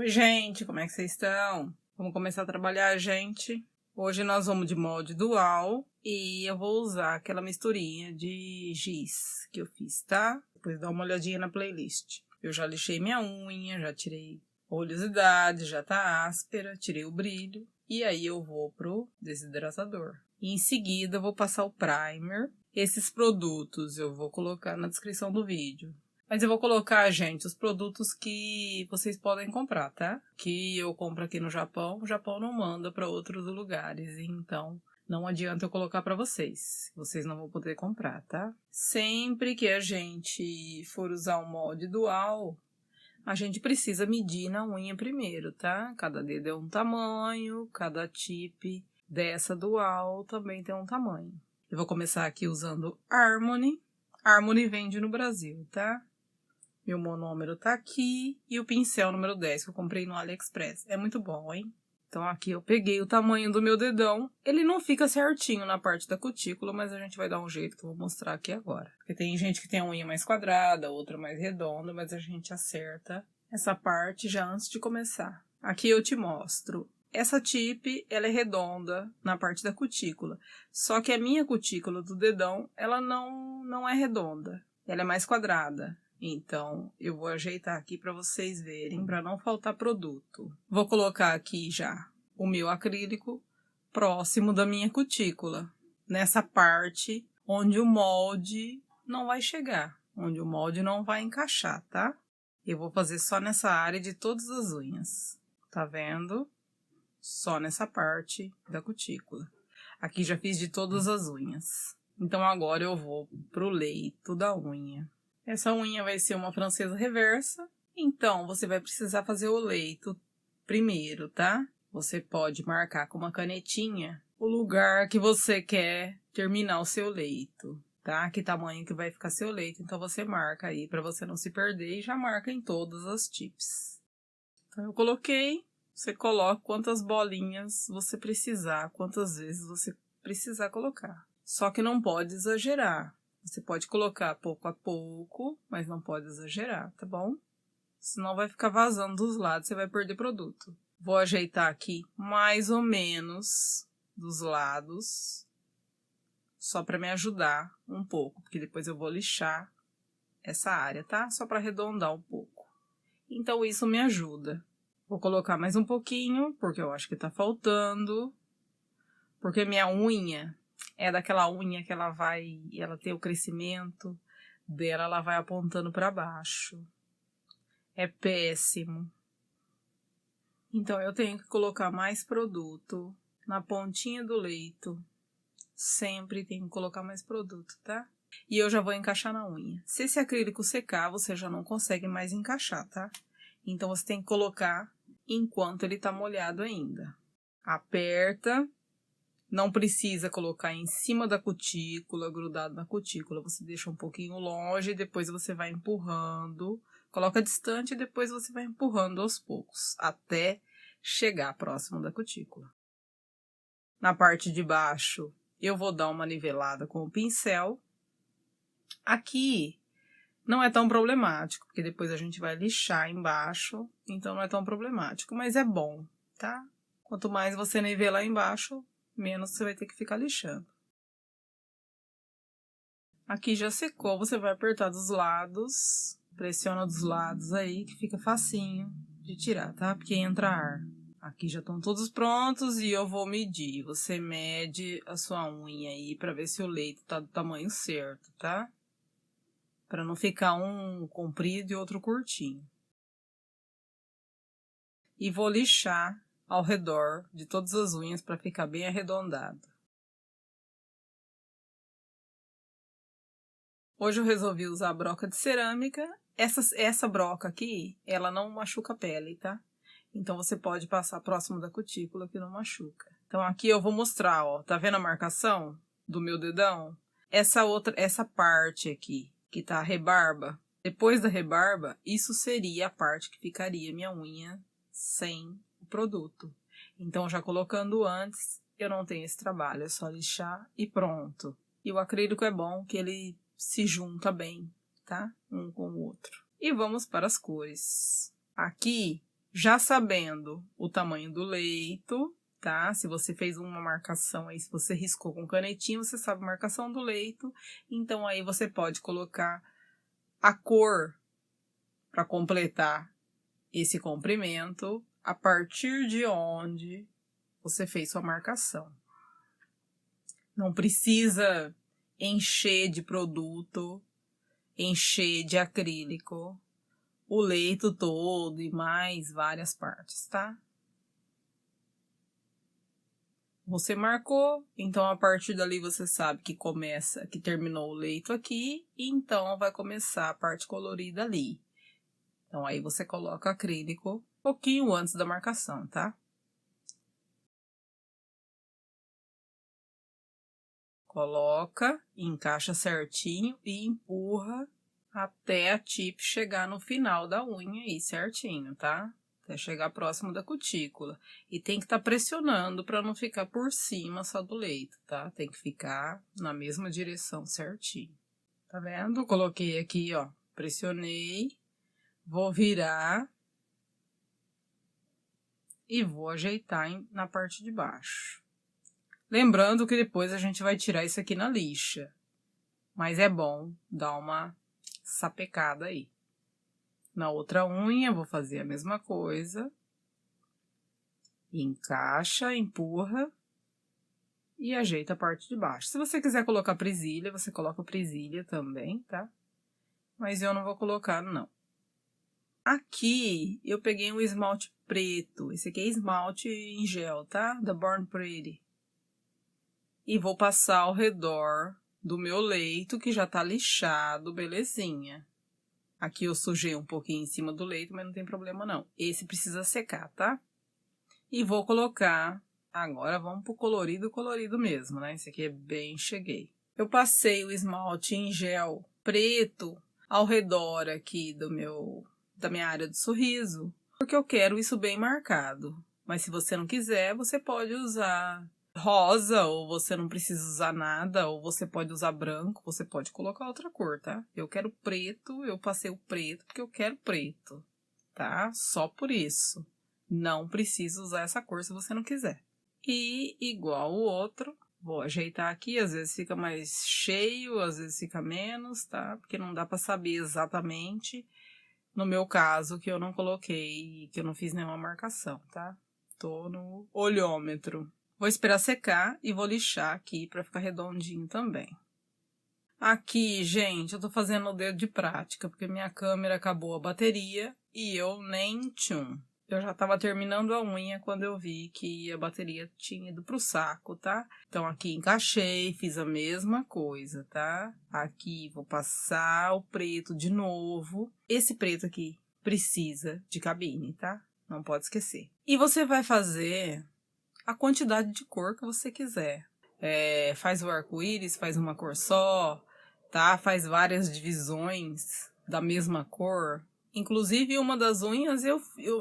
Oi, gente, como é que vocês estão? Vamos começar a trabalhar, gente? Hoje nós vamos de molde dual e eu vou usar aquela misturinha de giz que eu fiz, tá? Depois dá uma olhadinha na playlist. Eu já lixei minha unha, já tirei oleosidade, já tá áspera, tirei o brilho. E aí eu vou pro desidratador. E em seguida eu vou passar o primer. Esses produtos eu vou colocar na descrição do vídeo. Mas eu vou colocar, gente, os produtos que vocês podem comprar, tá? Que eu compro aqui no Japão, o Japão não manda para outros lugares, então não adianta eu colocar para vocês. Vocês não vão poder comprar, tá? Sempre que a gente for usar um molde dual, a gente precisa medir na unha primeiro, tá? Cada dedo é um tamanho, cada tip dessa dual também tem um tamanho. Eu vou começar aqui usando Harmony. Harmony vende no Brasil, tá? Meu monômero tá aqui e o pincel número 10 que eu comprei no AliExpress. É muito bom, hein? Então aqui eu peguei o tamanho do meu dedão. Ele não fica certinho na parte da cutícula, mas a gente vai dar um jeito que eu vou mostrar aqui agora. Porque tem gente que tem a unha mais quadrada, outra mais redonda, mas a gente acerta essa parte já antes de começar. Aqui eu te mostro. Essa tip, ela é redonda na parte da cutícula. Só que a minha cutícula do dedão, ela não é redonda. Ela é mais quadrada. Então, eu vou ajeitar aqui para vocês verem, para não faltar produto. Vou colocar aqui já o meu acrílico próximo da minha cutícula. Nessa parte onde o molde não vai chegar, onde o molde não vai encaixar, tá? Eu vou fazer só nessa área de todas as unhas. Tá vendo? Só nessa parte da cutícula. Aqui já fiz de todas as unhas. Então, agora eu vou pro leito da unha. Essa unha vai ser uma francesa reversa, então você vai precisar fazer o leito primeiro, tá? Você pode marcar com uma canetinha o lugar que você quer terminar o seu leito, tá? Que tamanho que vai ficar seu leito, então você marca aí para você não se perder e já marca em todas as tips. Então eu coloquei, você coloca quantas bolinhas você precisar, quantas vezes você precisar colocar. Só que não pode exagerar. Você pode colocar pouco a pouco, mas não pode exagerar, tá bom? Senão vai ficar vazando dos lados, você vai perder produto. Vou ajeitar aqui mais ou menos dos lados, só para me ajudar um pouco, porque depois eu vou lixar essa área, tá? Só para arredondar um pouco. Então isso me ajuda. Vou colocar mais um pouquinho, porque eu acho que tá faltando, porque minha unha é daquela unha que ela tem o crescimento dela, ela vai apontando para baixo. É péssimo. Então, eu tenho que colocar mais produto na pontinha do leito. Sempre tenho que colocar mais produto, tá? E eu já vou encaixar na unha. Se esse acrílico secar, você já não consegue mais encaixar, tá? Então, você tem que colocar enquanto ele tá molhado ainda. Aperta. Não precisa colocar em cima da cutícula, grudado na cutícula. Você deixa um pouquinho longe e depois você vai empurrando. Coloca distante e depois você vai empurrando aos poucos, até chegar próximo da cutícula. Na parte de baixo, eu vou dar uma nivelada com o pincel. Aqui não é tão problemático, porque depois a gente vai lixar embaixo, então não é tão problemático, mas é bom, tá? Quanto mais você nivelar embaixo, menos você vai ter que ficar lixando. Aqui já secou, você vai apertar dos lados, pressiona dos lados aí, que fica facinho de tirar, tá? Porque entra ar. Aqui já estão todos prontos e eu vou medir. Você mede a sua unha aí pra ver se o leito tá do tamanho certo, tá? Pra não ficar um comprido e outro curtinho. E vou lixar ao redor de todas as unhas para ficar bem arredondado. Hoje eu resolvi usar a broca de cerâmica. Essa broca aqui, ela não machuca a pele, tá? Então você pode passar próximo da cutícula que não machuca. Então aqui eu vou mostrar, ó. Tá vendo a marcação do meu dedão? Essa parte aqui, que tá a rebarba. Depois da rebarba, isso seria a parte que ficaria minha unha sem o produto. Então, já colocando antes, eu não tenho esse trabalho, é só lixar e pronto. E o acrílico é bom que ele se junta bem, tá? Um com o outro. E vamos para as cores. Aqui, Já sabendo o tamanho do leito, tá? Se você fez uma marcação aí, se você riscou com canetinha, você sabe a marcação do leito. Então, aí você pode colocar a cor para completar esse comprimento a partir de onde você fez sua marcação. Não precisa encher de produto, encher de acrílico o leito todo e mais várias partes, tá? Você marcou, então a partir dali você sabe que que terminou o leito aqui, e então vai começar a parte colorida ali. Então aí você coloca acrílico um pouquinho antes da marcação, tá? Coloca, encaixa certinho e empurra até a tip chegar no final da unha aí certinho, tá? Até chegar próximo da cutícula. E tem que estar pressionando para não ficar por cima só do leito, tá? Tem que ficar na mesma direção certinho. Tá vendo? Coloquei aqui, ó, pressionei, vou virar e vou ajeitar na parte de baixo. Lembrando que depois a gente vai tirar isso aqui na lixa, mas é bom dar uma sapecada aí. Na outra unha, vou fazer a mesma coisa. Encaixa, empurra e ajeita a parte de baixo. Se você quiser colocar presilha, você coloca presilha também, tá? Mas eu não vou colocar, não. Aqui, eu peguei um esmalte preto. Esse aqui é esmalte em gel, tá? Da Born Pretty. E vou passar ao redor do meu leito, que já tá lixado, belezinha. Aqui eu sujei um pouquinho em cima do leito, mas não tem problema não. Esse precisa secar, tá? E vou colocar... Agora vamos pro colorido mesmo, né? Esse aqui é bem cheguei. Eu passei o esmalte em gel preto ao redor aqui da minha área do sorriso, porque eu quero isso bem marcado. Mas se você não quiser, você pode usar rosa, ou você não precisa usar nada, ou você pode usar branco, você pode colocar outra cor, tá? Eu quero preto, eu passei o preto porque eu quero preto, tá? Só por isso. Não precisa usar essa cor se você não quiser. E igual o outro, vou ajeitar aqui, às vezes fica mais cheio, às vezes fica menos, tá? Porque não dá pra saber exatamente. No meu caso, que eu não coloquei, que eu não fiz nenhuma marcação, tá? Tô no olhômetro. Vou esperar secar e vou lixar aqui pra ficar redondinho também. Aqui, gente, eu tô fazendo o dedo de prática, porque minha câmera acabou a bateria e eu nem tchum. Eu já tava terminando a unha quando eu vi que a bateria tinha ido pro saco, tá? Então aqui encaixei, fiz a mesma coisa, tá? Aqui vou passar o preto de novo. Esse preto aqui precisa de cabine, tá? Não pode esquecer. E você vai fazer a quantidade de cor que você quiser. Faz o arco-íris, faz uma cor só, tá? Faz várias divisões da mesma cor. Inclusive, uma das unhas,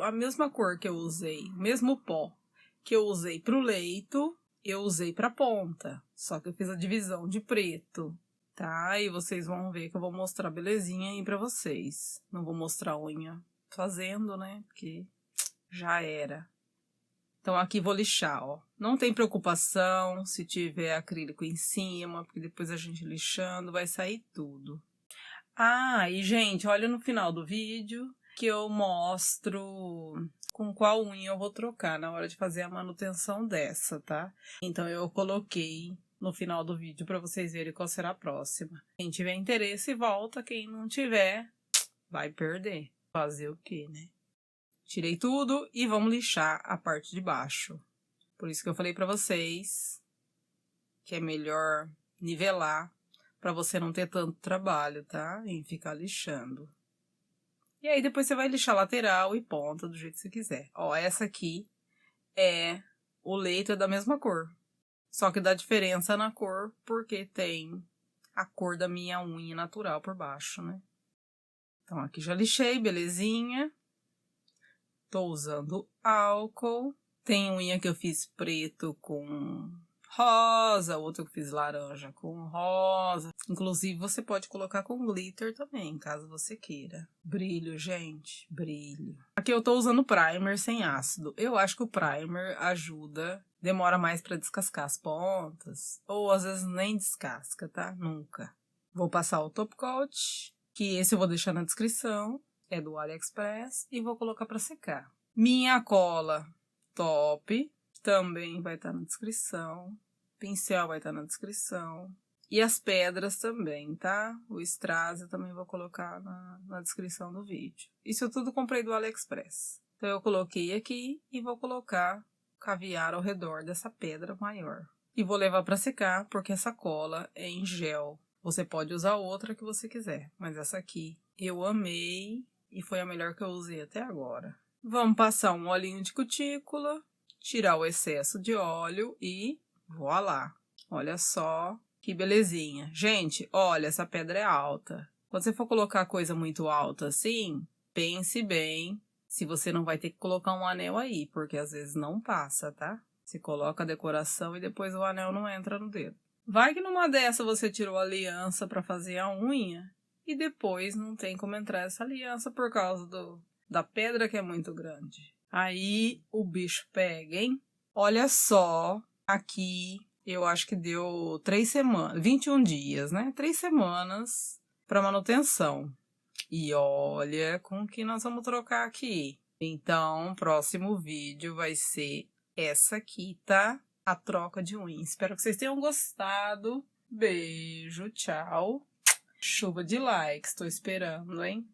a mesma cor que eu usei, o mesmo pó que eu usei pro leito, eu usei pra ponta. Só que eu fiz a divisão de preto, tá? E vocês vão ver que eu vou mostrar belezinha aí pra vocês. Não vou mostrar a unha fazendo, né? Porque já era. Então, aqui vou lixar, ó. Não tem preocupação se tiver acrílico em cima, porque depois a gente lixando vai sair tudo. Ah, e gente, olha no final do vídeo que eu mostro com qual unha eu vou trocar na hora de fazer a manutenção dessa, tá? Então, eu coloquei no final do vídeo para vocês verem qual será a próxima. Quem tiver interesse, volta. Quem não tiver, vai perder. Fazer o quê, né? Tirei tudo e vamos lixar a parte de baixo. Por isso que eu falei pra vocês que é melhor nivelar pra você não ter tanto trabalho, tá? Em ficar lixando. E aí depois você vai lixar lateral e ponta do jeito que você quiser. Ó, essa aqui o leito é da mesma cor. Só que dá diferença na cor porque tem a cor da minha unha natural por baixo, né? Então aqui já lixei, belezinha. Tô usando álcool. Tem unha que eu fiz preto com rosa, outro que eu fiz laranja com rosa. Inclusive, você pode colocar com glitter também, caso você queira. Brilho, gente, brilho. Aqui eu tô usando primer sem ácido. Eu acho que o primer ajuda, demora mais pra descascar as pontas, ou às vezes nem descasca, tá? Nunca. Vou passar o top coat, que esse eu vou deixar na descrição, é do AliExpress, e vou colocar pra secar. Minha cola top também vai estar na descrição. Pincel vai estar na descrição. E as pedras também, tá? O strass eu também vou colocar na descrição do vídeo. Isso eu tudo comprei do AliExpress. Então eu coloquei aqui e vou colocar caviar ao redor dessa pedra maior. E vou levar para secar, porque essa cola é em gel. Você pode usar outra que você quiser, mas essa aqui eu amei e foi a melhor que eu usei até agora. Vamos passar um olhinho de cutícula, tirar o excesso de óleo e voilá! Olha só que belezinha. Gente, olha, essa pedra é alta. Quando você for colocar coisa muito alta assim, pense bem se você não vai ter que colocar um anel aí, porque às vezes não passa, tá? Você coloca a decoração e depois o anel não entra no dedo. Vai que numa dessa você tirou a aliança para fazer a unha e depois não tem como entrar essa aliança por causa da pedra que é muito grande. Aí o bicho pega, hein? Olha só, aqui eu acho que deu 3 semanas, 21 dias, né? 3 semanas para manutenção. E olha com que nós vamos trocar aqui. Então, o próximo vídeo vai ser essa aqui, tá? A troca de unha. Espero que vocês tenham gostado. Beijo, tchau. Chuva de likes, tô esperando, hein?